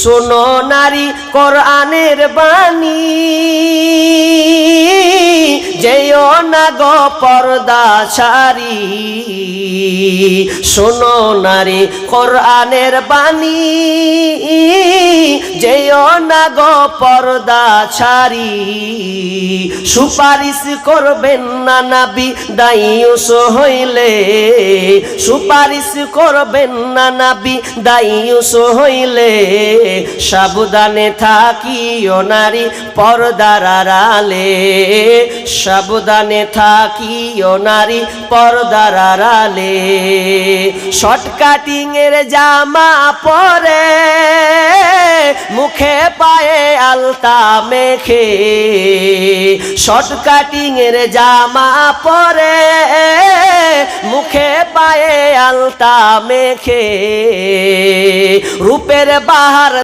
শোনো নারী কোরআনের বাণী, যেও না গো পর্দা ছাড়ি। শোনো নারী কোরআনের বাণী, যেও না গো পর্দা ছাড়ি। সুপারিশ করবেন না নবী দায়ুস হইলে, সুপারিশ করবেন না নবী দায়ুস হইলে। সাবধানে থাকিও নারী পর্দার আড়ালে, সাবধানে থাকিও নারী পর্দার আড়ালে। শর্ট কাটিং এর জামা পরে, মুখে পায়ে আলতা মেখে। শর্ট কাটিং এর জামা পরে, মুখে পায়ে আলতা মেখে। রূপের বাহার